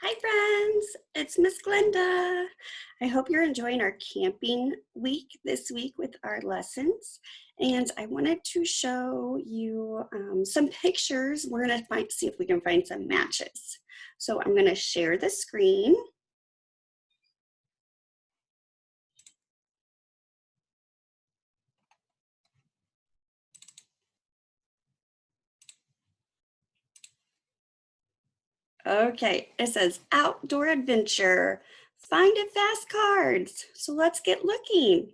Hi friends, it's Miss Glenda. I hope you're enjoying our camping week this week with our lessons. And I wanted to show you some pictures. We're gonna see if we can find some matches. So I'm gonna share the screen. Okay, it says outdoor adventure. Find it fast cards. So let's get looking.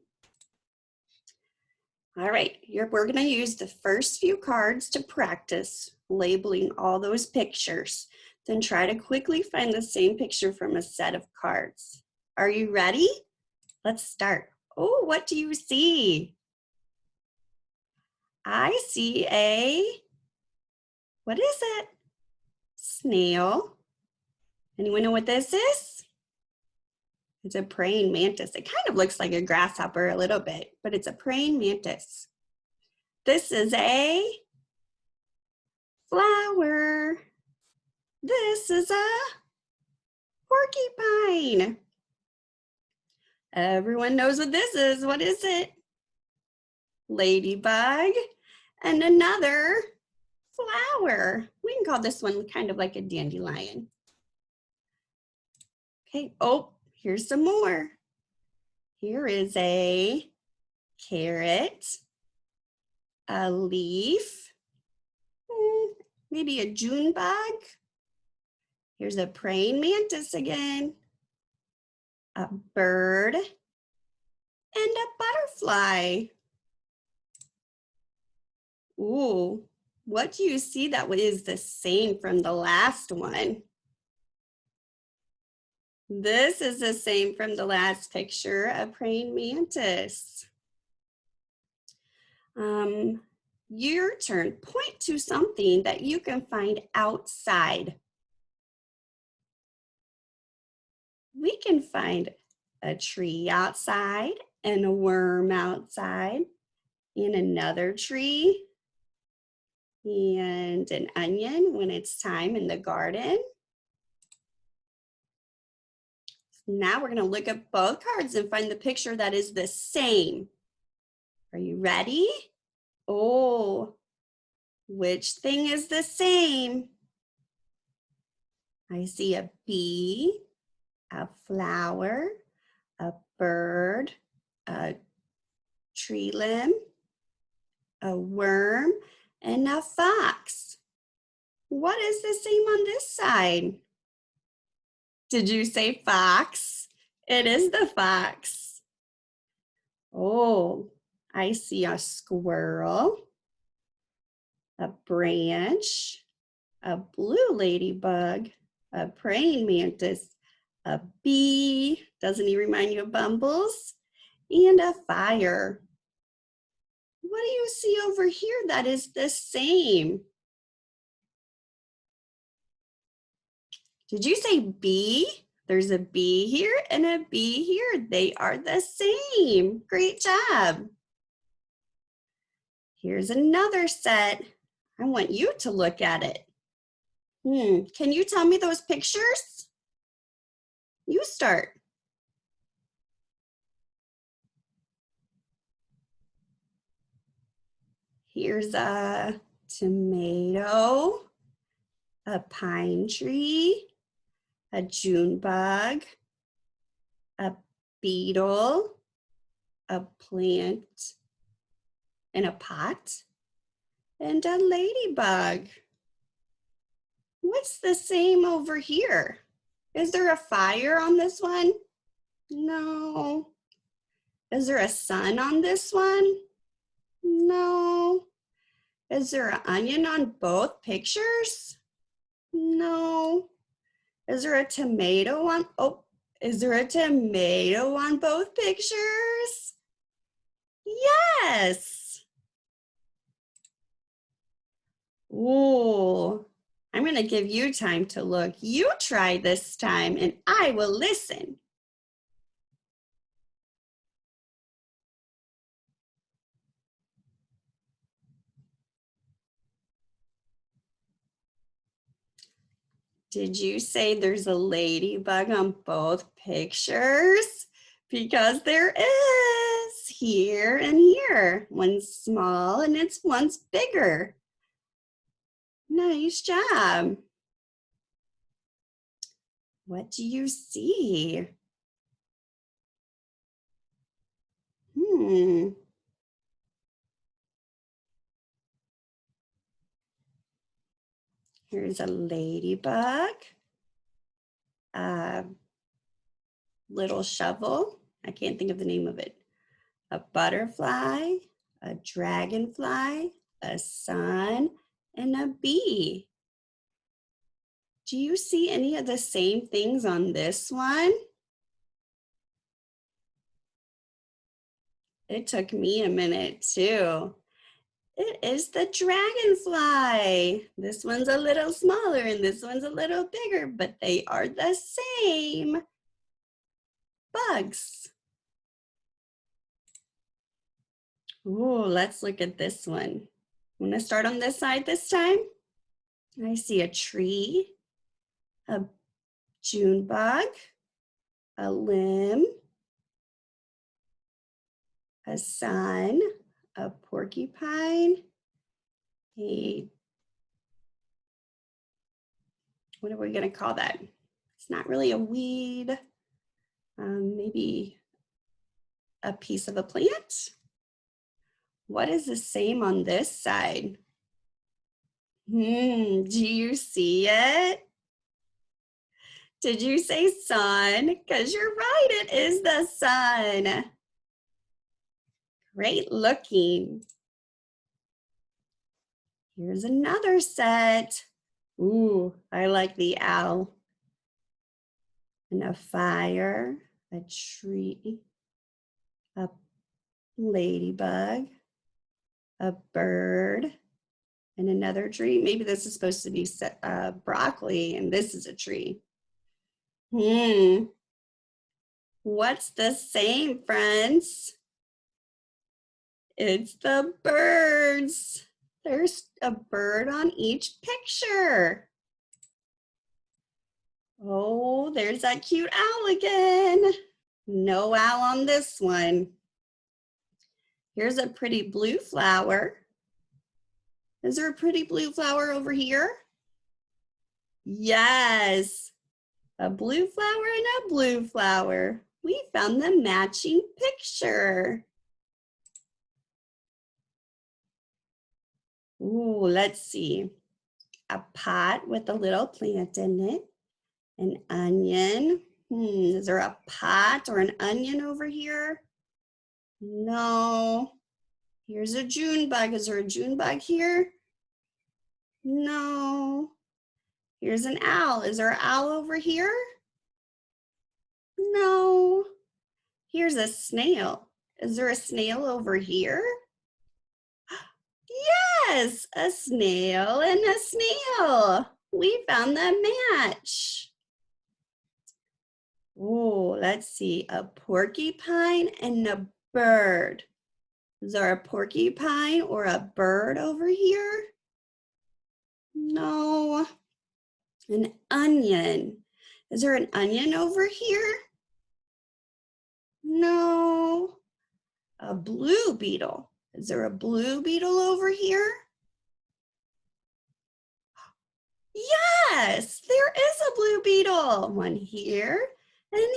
All right, we're gonna use the first few cards to practice labeling all those pictures. Then try to quickly find the same picture from a set of cards. Are you ready? Let's start. Oh, what do you see? I see what is it? Snail. Anyone know what this is? It's a praying mantis. It kind of looks like a grasshopper a little bit, but it's a praying mantis. This is a flower. This is a porcupine. Everyone knows what this is. What is it? Ladybug and another flower. We can call this one kind of like a dandelion. Okay, oh, here's some more. Here is a carrot, a leaf, maybe a June bug. Here's a praying mantis again, a bird, and a butterfly. Ooh, what do you see that is the same from the last one? This is the same from the last picture, a praying mantis. Your turn. Point to something that you can find outside. We can find a tree outside and a worm outside and another tree and an onion when it's time in the garden. Now we're going to look at both cards and find the picture that is the same. Are you ready? Oh, which thing is the same? I see a bee, a flower, a bird, a tree limb, a worm, and a fox. What is the same on this side? Did you say fox? It is the fox. Oh, I see a squirrel, a branch, a blue ladybug, a praying mantis, a bee, doesn't he remind you of Bumbles? And a fire. What do you see over here that is the same? Did you say bee? There's a bee here and a bee here. They are the same. Great job. Here's another set. I want you to look at it. Can you tell me those pictures? You start. Here's a tomato, a pine tree, a June bug, a beetle, a plant in a pot, and a ladybug. What's the same over here? Is there a fire on this one? No. Is there a sun on this one? No. Is there an onion on both pictures? No. Is there a tomato on, is there a tomato on both pictures? Yes. Ooh, I'm gonna give you time to look. You try this time and I will listen. Did you say there's a ladybug on both pictures? Because there is here and here. One's small and one's bigger. Nice job. What do you see? Here's a ladybug, a little shovel. I can't think of the name of it. A butterfly, a dragonfly, a sun, and a bee. Do you see any of the same things on this one? It took me a minute too. It is the dragonfly. This one's a little smaller and this one's a little bigger, but they are the same bugs. Oh, let's look at this one. I'm gonna start on this side this time. I see a tree, a June bug, a limb, a sun, a porcupine, what are we gonna call that? It's not really a weed, maybe a piece of a plant. What is the same on this side? Do you see it? Did you say sun? Because you're right, it is the sun. Great looking. Here's another set. Ooh, I like the owl. And a fire, a tree, a ladybug, a bird, and another tree. Maybe this is supposed to be broccoli and this is a tree. What's the same, friends? It's the birds. There's a bird on each picture. Oh, there's that cute owl again. No owl on this one. Here's a pretty blue flower. Is there a pretty blue flower over here? Yes, a blue flower and a blue flower. We found the matching picture. Ooh, let's see. A pot with a little plant in it. An onion. Is there a pot or an onion over here? No. Here's a June bug. Is there a June bug here? No. Here's an owl. Is there an owl over here? No. Here's a snail. Is there a snail over here? Yes, a snail and a snail. We found the match. Oh, let's see, a porcupine and a bird. Is there a porcupine or a bird over here? No. An onion. Is there an onion over here? No. A blue beetle. Is there a blue beetle over here? Yes, there is a blue beetle. One here and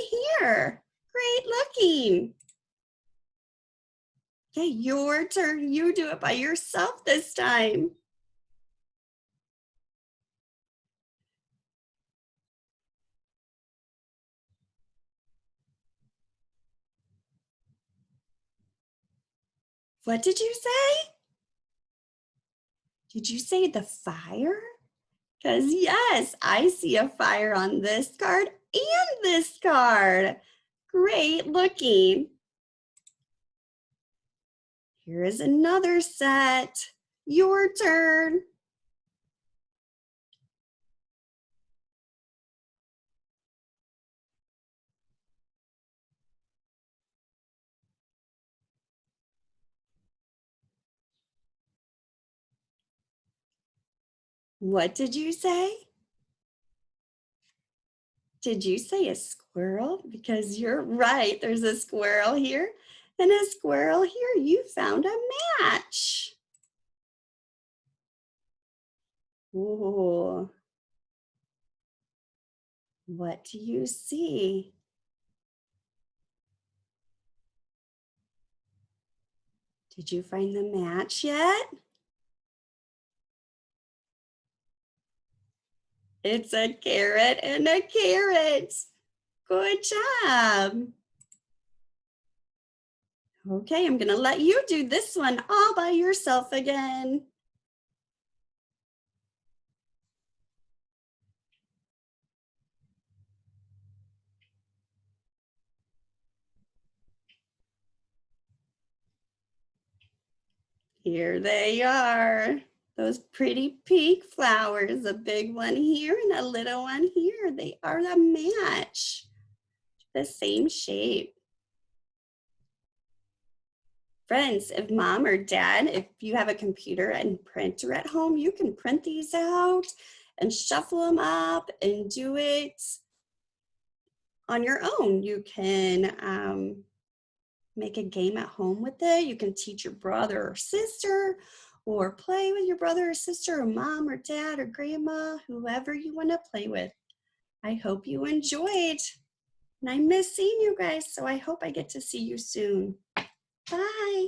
here. Great looking. Okay, your turn. You do it by yourself this time. What did you say? Did you say the fire? Because yes, I see a fire on this card and this card. Great looking. Here is another set. Your turn. What did you say? Did you say a squirrel? Because you're right, there's a squirrel here and a squirrel here. You found a match. Ooh, what do you see? Did you find the match yet? It's a carrot and a carrot. Good job. Okay, I'm gonna let you do this one all by yourself again. Here they are. Those pretty pink flowers, a big one here and a little one here. They are a match, the same shape. Friends, if mom or dad, if you have a computer and printer at home, you can print these out and shuffle them up and do it on your own. You can make a game at home with it. You can teach your brother or sister or play with your brother or sister or mom or dad or grandma, whoever you want to play with. I hope you enjoyed. And I miss seeing you guys, so I hope I get to see you soon. Bye.